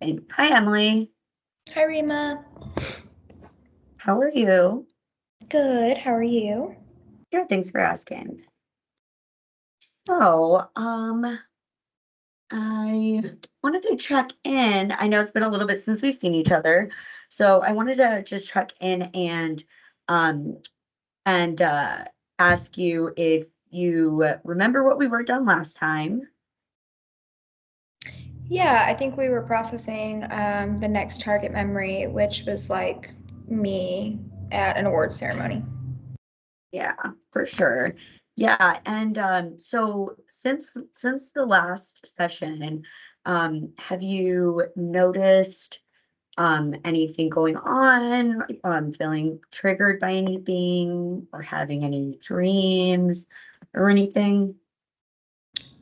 And hi, Emily. Hi, Reema. How are you? Good. How are you? Good, thanks for asking. So, I wanted to check in. I know it's been a little bit since we've seen each other, so I wanted to just check in um and ask you if you remember what we worked on last time. Yeah, I think we were processing the next target memory, which was like me at an award ceremony. Yeah, for sure. Yeah, and so since the last session, have you noticed anything going on, feeling triggered by anything or having any dreams or anything?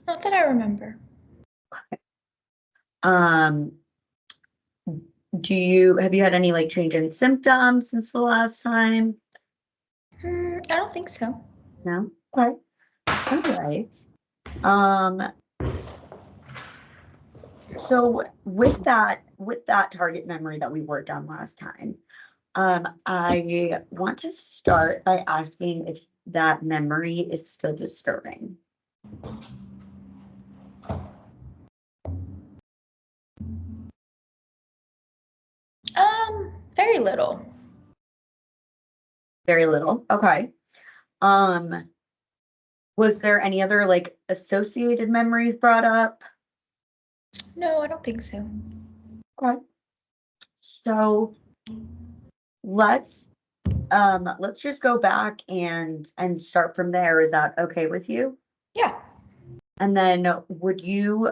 Not that I remember. Um, have you had any like change in symptoms since the last time? I don't think so. No? Okay. All right. Um, so with that target memory that we worked on last time, I want to start by asking if that memory is still disturbing. Very little. Very little. Okay. Um, was there any other like associated memories brought up? No, I don't think so. Okay. So let's let's just go back and start from there. Is that okay with you? Yeah. And then would you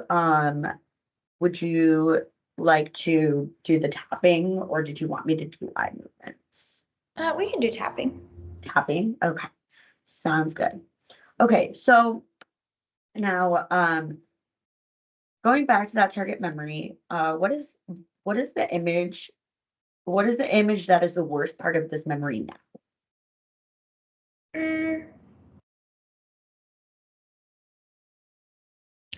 like to do the tapping or did you want me to do eye movements? We can do tapping. Tapping. Okay. Sounds good. Okay, so now going back to that target memory, what is the image? What is the image that is the worst part of this memory now? Mm,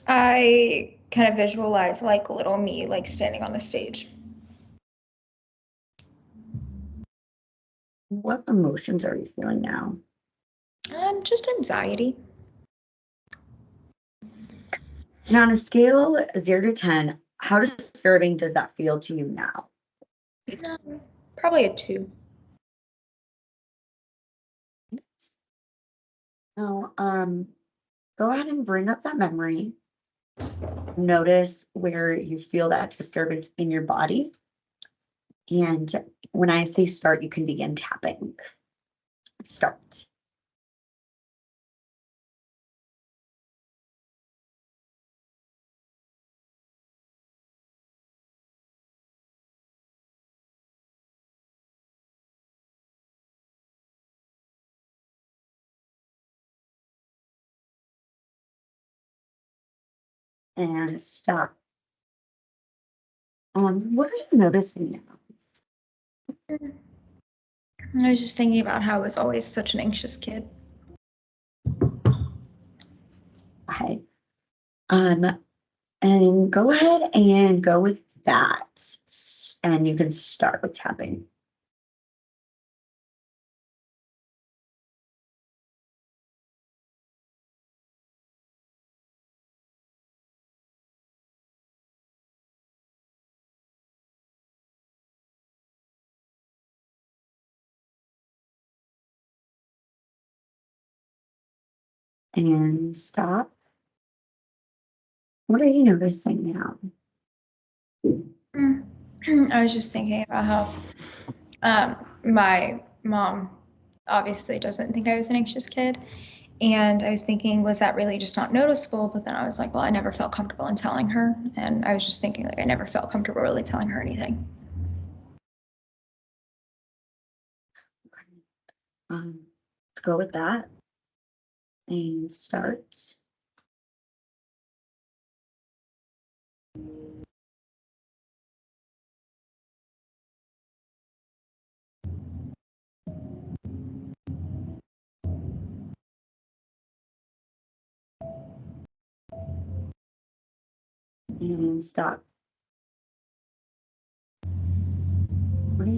I kind of visualize like little me, like standing on the stage. What emotions are you feeling now? Just anxiety. And on a scale 0 to 10, how disturbing does that feel to you now? Um, Probably a 2. Now, go ahead and bring up that memory. Notice where you feel that disturbance in your body. And when I say start, you can begin tapping. Start. And stop. What are you noticing now? I was just thinking about how I was always such an anxious kid. Okay. Um, and go ahead and go with that. And you can start with tapping. And stop. What are you noticing now? Mm. I was just thinking about how my mom obviously doesn't think I was an anxious kid. And I was thinking, was that really just not noticeable? But then I was like, well, I never felt comfortable in telling her. And I was just thinking, like, I never felt comfortable really telling her anything. Let's go with that and start. And stop.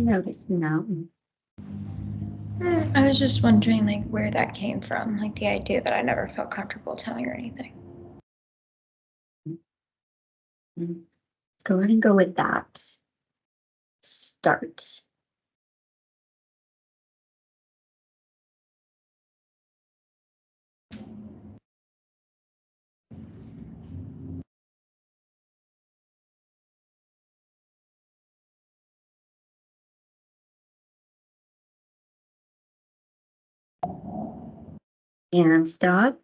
noticing now? I was just wondering like where that came from, like the idea that I never felt comfortable telling her anything. Let's go ahead and go with that. Start. And stop.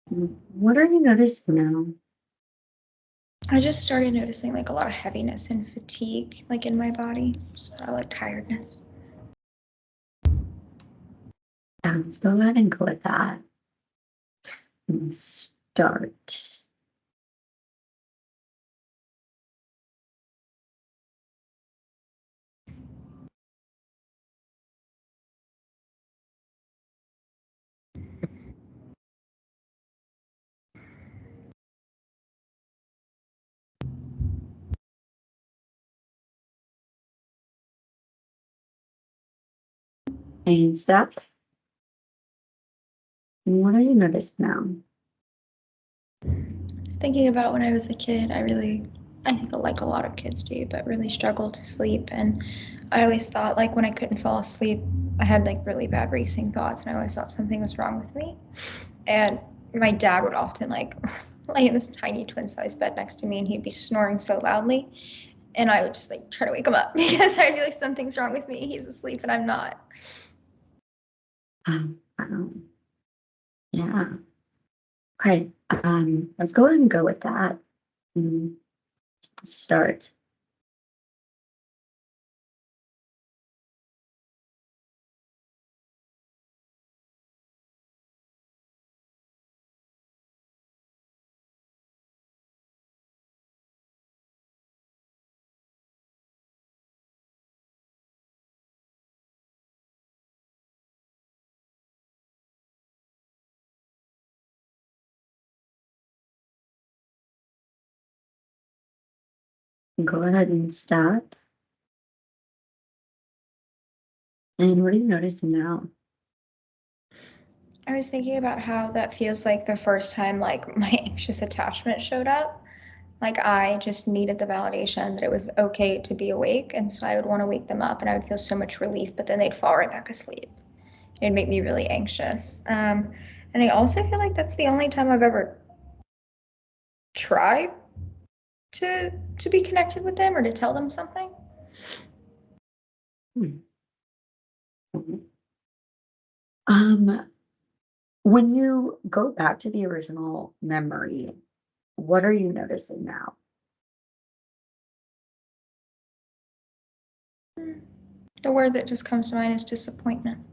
What are you noticing now? I just started noticing like a lot of heaviness and fatigue like in my body, just like tiredness. Let's go ahead and go with that. And start. And stop. And what are you noticing now? Just thinking about when I was a kid, I think like a lot of kids do, but really struggled to sleep. And I always thought like when I couldn't fall asleep, I had like really bad racing thoughts, and I always thought something was wrong with me. And my dad would often like lay in this tiny twin-sized bed next to me, and he'd be snoring so loudly, and I would just like try to wake him up because I'd be like, something's wrong with me. He's asleep and I'm not. Wow. Yeah. Okay. Let's go ahead and go with that. Mm, Start. Go ahead and stop. And what are you noticing now? I was thinking about how that feels like the first time like my anxious attachment showed up. Like I just needed the validation that it was okay to be awake. And so I would want to wake them up and I would feel so much relief, but then they'd fall right back asleep. It'd make me really anxious. And I also feel like that's the only time I've ever tried to be connected with them or to tell them something. Hmm. Um, when you go back to the original memory, what are you noticing now? The word that just comes to mind is disappointment.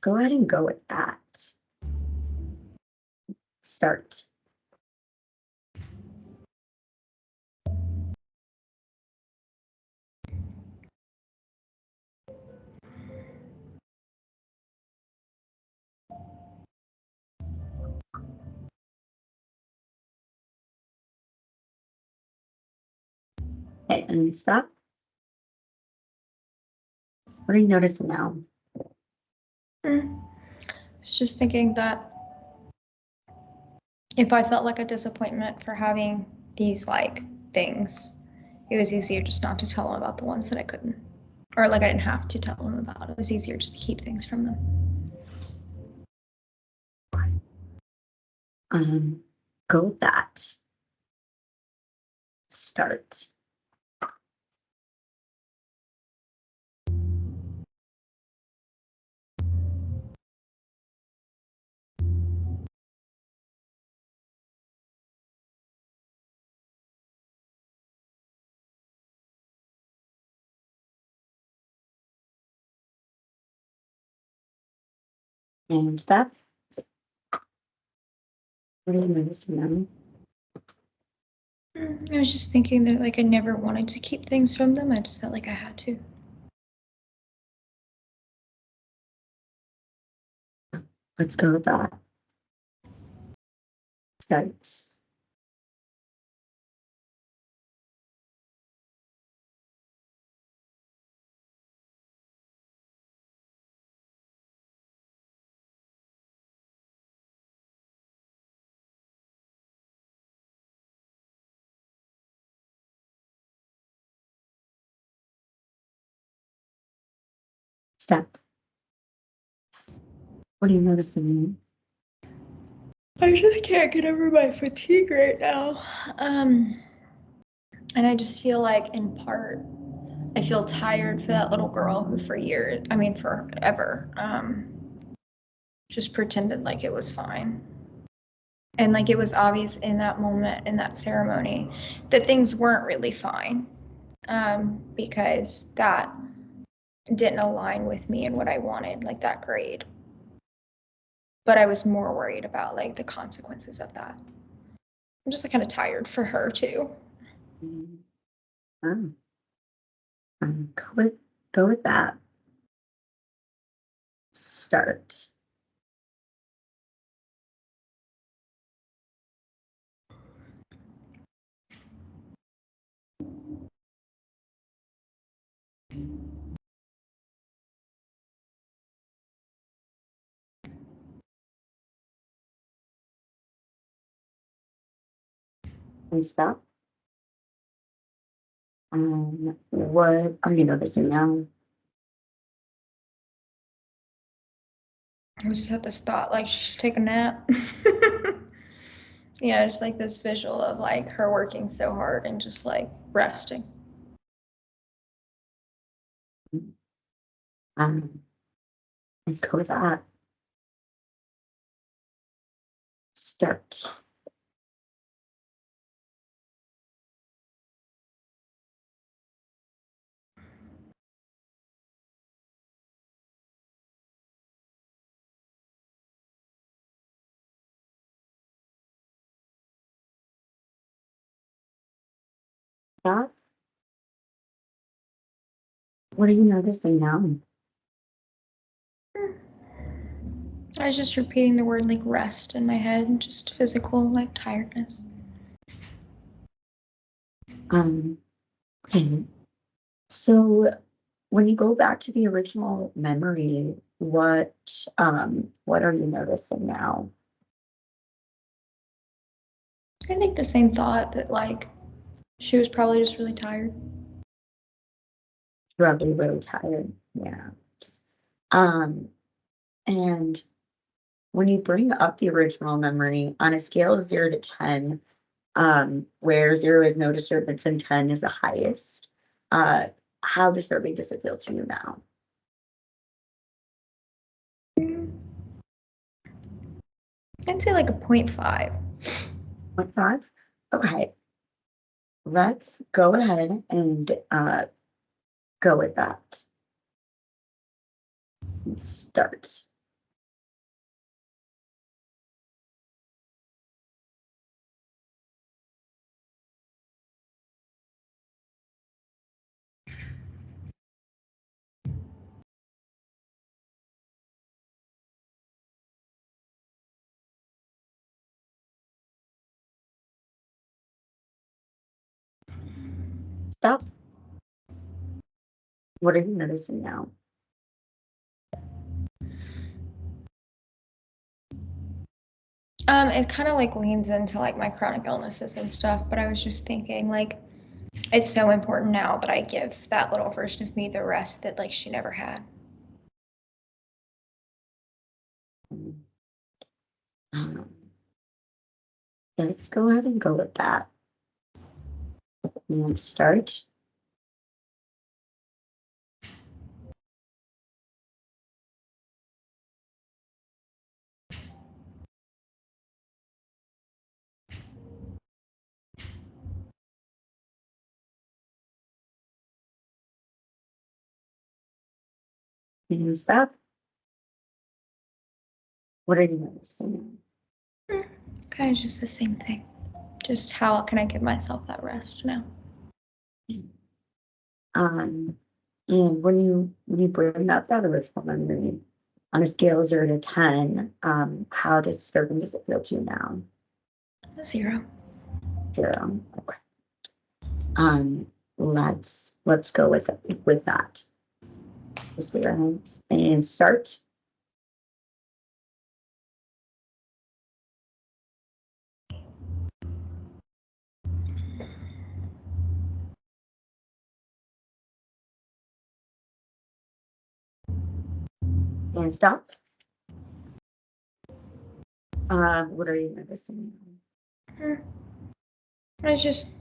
Go ahead and go with that. Start. Okay, and stop. What are you noticing now? I was just thinking that if I felt like a disappointment for having these like things, it was easier just not to tell them about the ones that I couldn't, or like I didn't have to tell them about. It was easier just to keep things from them. Go with that. Start. And stop. What are you noticing now? I was just thinking that like I never wanted to keep things from them. I just felt like I had to. Let's go with that. Start. Step. What are you noticing? I just can't get over my fatigue right now. And I just feel like, in part, I feel tired for that little girl who forever, just pretended like it was fine. And like it was obvious in that moment, in that ceremony, that things weren't really fine, because that didn't align with me and what I wanted, like that grade. But I was more worried about like the consequences of that. I'm just like kind of tired for her too. Oh. Go with that. Start. And stop. What are you noticing now? I just had this thought, like, she should take a nap. Just like this visual of like her working so hard and just like resting. Let's go with that. Start. Stop. What are you noticing now? I was just repeating the word like rest in my head, just physical like tiredness. Okay. So when you go back to the original memory, what are you noticing now? I think the same thought that like she was probably just really tired. Probably really tired. Yeah. Um, and when you bring up the original memory on a scale of 0 to 10, where 0 is no disturbance and 10 is the highest, uh, how disturbing does it feel to you now? I'd say like a 0.5. 0.5? Okay. Let's go ahead and go with that. Let's start. Stop. What are you noticing now? It kind of like leans into like my chronic illnesses and stuff, but I was just thinking like it's so important now that I give that little version of me the rest that like she never had. Um, let's go ahead and go with that. And start. And stop. What are you noticing? Kind of just the same thing. Just how can I give myself that rest now? Um, and when you bring up that original memory on a scale of 0 to 10, how disturbing does it feel to you now? 0. 0. Okay. Let's go with that. 0 and start. And stop. What are you noticing? I was just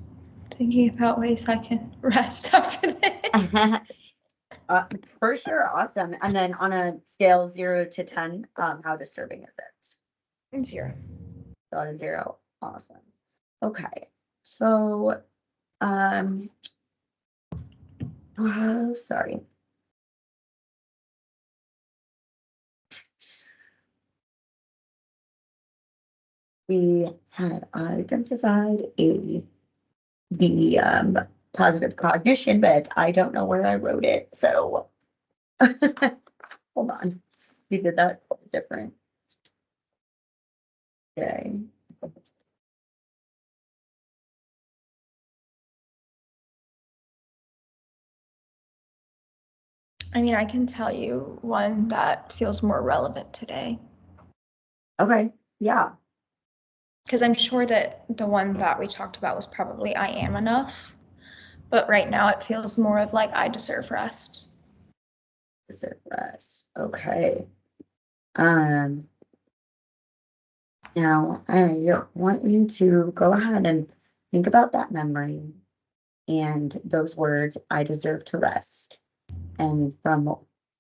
thinking about ways I can rest after this. For sure, awesome. And then on a scale 0 to 10, how disturbing is it? 0. On 0, awesome. Okay, so sorry. We had identified the positive cognition, but I don't know where I wrote it, so hold on. We did that different. Okay. I mean, I can tell you one that feels more relevant today. Okay, yeah. Because I'm sure that the one that we talked about was probably I am enough. But right now it feels more of like I deserve rest. Deserve rest. Okay. Now I want you to go ahead and think about that memory and those words, I deserve to rest. And from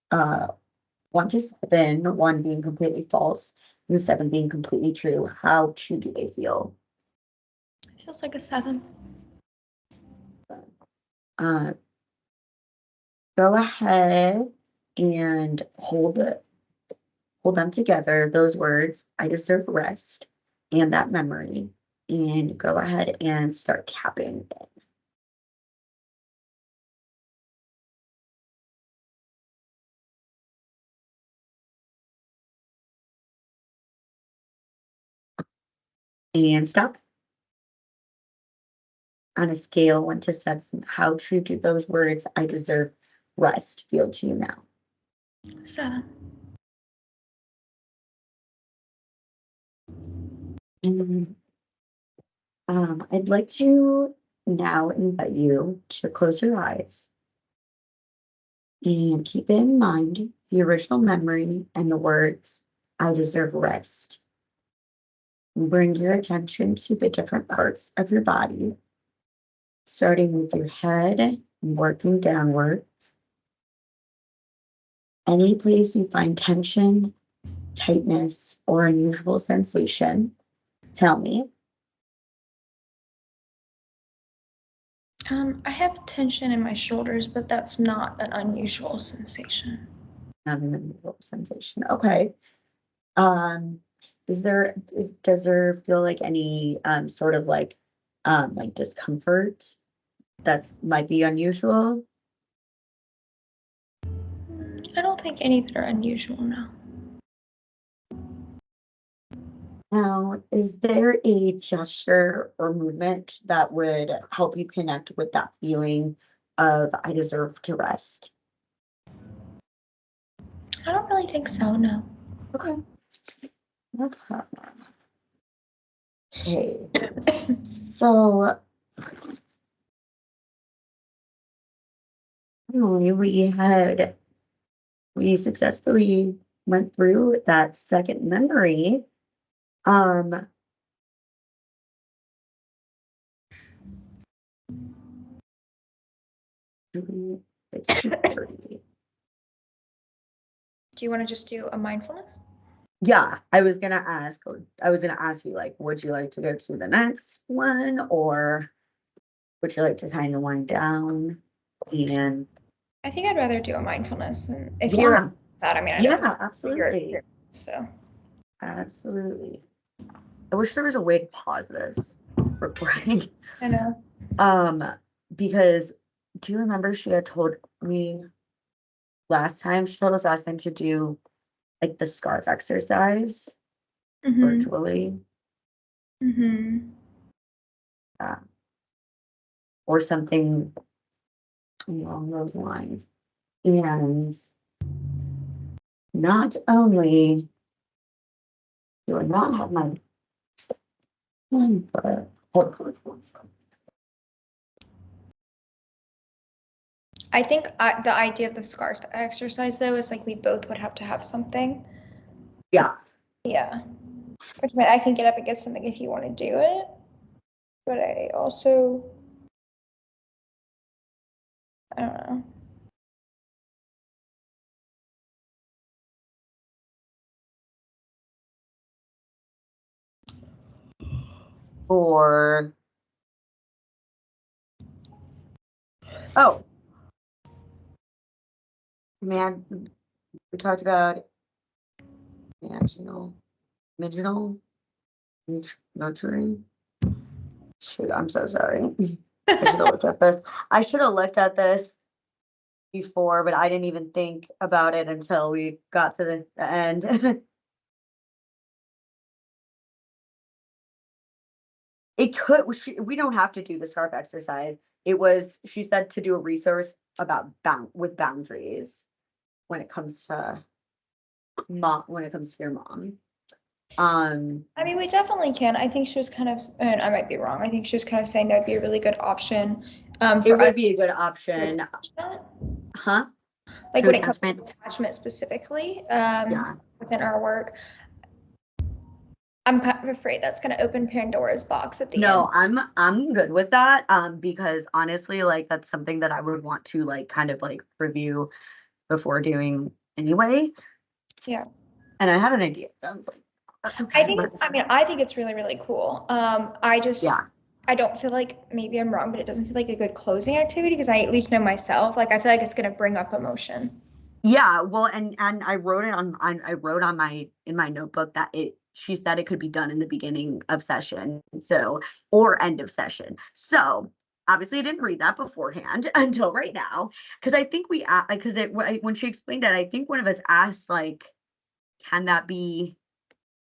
1 to 7, 1 being completely false, and 7 being completely true, how true do they feel? It feels like a 7. Uh, Go ahead and hold them together, those words, I deserve rest, and that memory, and go ahead and start tapping it. And stop. On a scale 1 to 7, how true do those words, I deserve rest, feel to you now? 7. And I'd like to now invite you to close your eyes and keep in mind the original memory and the words, I deserve rest. And bring your attention to the different parts of your body, starting with your head and working downwards. Any place you find tension, tightness, or unusual sensation, tell me. I have tension in my shoulders, but that's not an unusual sensation. Not an unusual sensation. Okay. Um, does there feel like any sort of like discomfort that might be unusual? I don't think any that are unusual now. Now, is there a gesture or movement that would help you connect with that feeling of I deserve to rest? I don't really think so, no. Okay. No problem. Okay. So Emily, we successfully went through that second memory. Um, it's 2:30. Do you want to just do a mindfulness? Yeah, I was gonna ask you, like, would you like to go to the next one, or would you like to kind of wind down? And I think I'd rather do a mindfulness. And if you're yeah, that, I mean, I know this yeah, is your absolutely, experience, so. absolutely. I wish there was a way to pause this recording. I know. Um, because do you remember she had told me she told us last time to do like the scarf exercise virtually, uh, or something along those lines. And not only do I not have my but hold on. I think the idea of the scarf exercise though is like we both would have to have something. Yeah. Yeah. Which meant I can get up and get something if you want to do it. But I also, I don't know. Or, oh, man, we talked about imaginal nurturing. Shoot, I'm so sorry. I should have looked at this. I should have looked at this before, but I didn't even think about it until we got to the end. It could, we don't have to do the scarf exercise. It was, she said to do a resource about with boundaries when it comes to when it comes to your mom. I mean, we definitely can. I think she was kind of, and I might be wrong. I think she was kind of saying that'd be a really good option It for us would be a good to option. attachment. Huh? Like To when it comes attachment? to attachment specifically, Yeah. within our work. I'm kind of afraid that's going to open Pandora's box at the end. No, I'm good with that. Because honestly, like that's something that I would want to like kind of like review before doing anyway. Yeah. And I had an idea. I was like, that's I okay. think it's, I mean, I think it's really, really cool. Yeah. I don't feel like, maybe I'm wrong, but it doesn't feel like a good closing activity because I at least know myself. Like, I feel like it's going to bring up emotion. Yeah, well, and I wrote it I wrote on my in my notebook that she said it could be done in the beginning of session, so or end of session. So obviously I didn't read that beforehand until right now because I think we because when she explained it, I think one of us asked like, can that be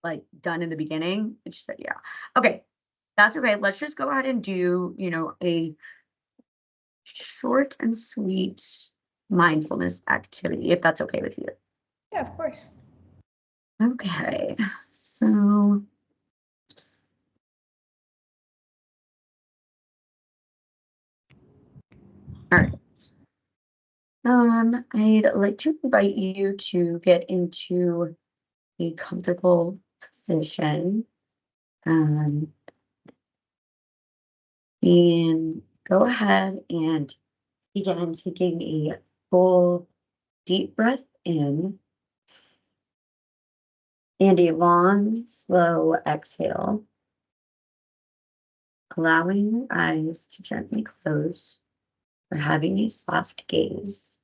like done in the beginning? And she said, yeah. Okay, that's okay. Let's just go ahead and do, a short and sweet mindfulness activity, if that's okay with you. Yeah, of course. Okay, so all right. I'd like to invite you to get into a comfortable position. Um, and go ahead and begin taking a full deep breath in and a long, slow exhale, allowing your eyes to gently close or having a soft gaze.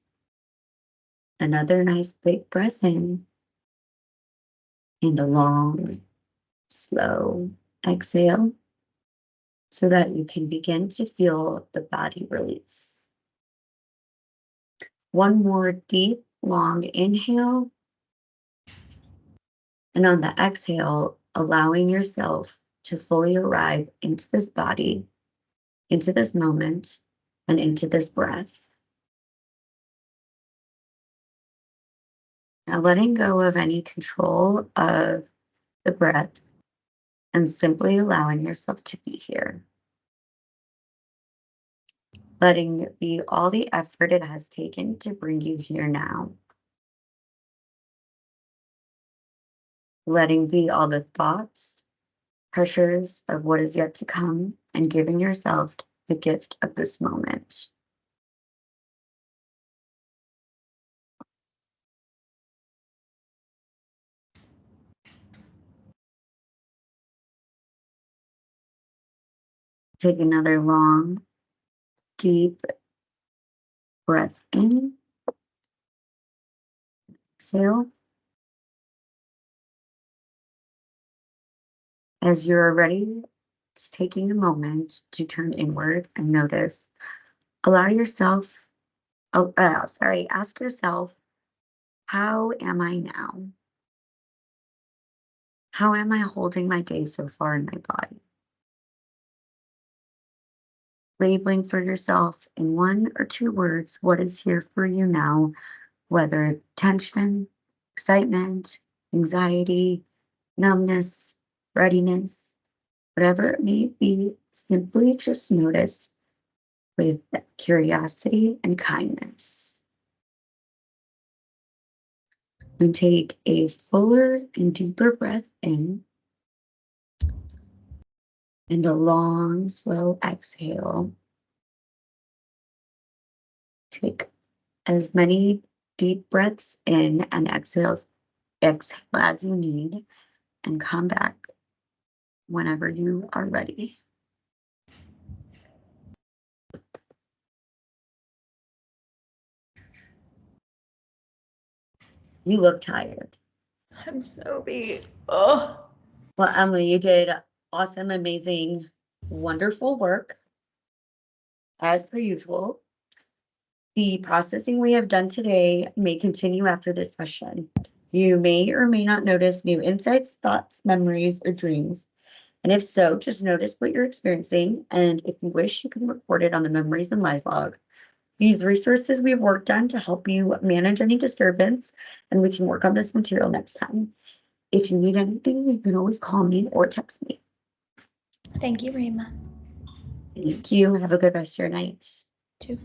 Another nice big breath in and a long, slow exhale so that you can begin to feel the body release. One more deep, long inhale. And on the exhale, allowing yourself to fully arrive into this body, into this moment, and into this breath. Now letting go of any control of the breath and simply allowing yourself to be here. Letting it be all the effort it has taken to bring you here now. Letting be all the thoughts, pressures of what is yet to come, and giving yourself the gift of this moment. Take another long, deep breath in, exhale. As you're ready, it's taking a moment to turn inward and notice. Allow yourself, ask yourself, how am I now? How am I holding my day so far in my body? Labeling for yourself in 1 or 2 words what is here for you now, whether tension, excitement, anxiety, numbness, readiness, whatever it may be, simply just notice with curiosity and kindness. And take a fuller and deeper breath in and a long, slow exhale. Take as many deep breaths in and exhale as you need, and come back whenever you are ready. You look tired. I'm so beat. Oh. Well, Emily, you did awesome, amazing, wonderful work as per usual. The processing we have done today may continue after this session. You may or may not notice new insights, thoughts, memories, or dreams. And if so, just notice what you're experiencing. And if you wish, you can record it on the Memories and Lies log. Use resources we've worked on to help you manage any disturbance, and we can work on this material next time. If you need anything, you can always call me or text me. Thank you, Reema. Thank you. Have a good rest of your nights. Too.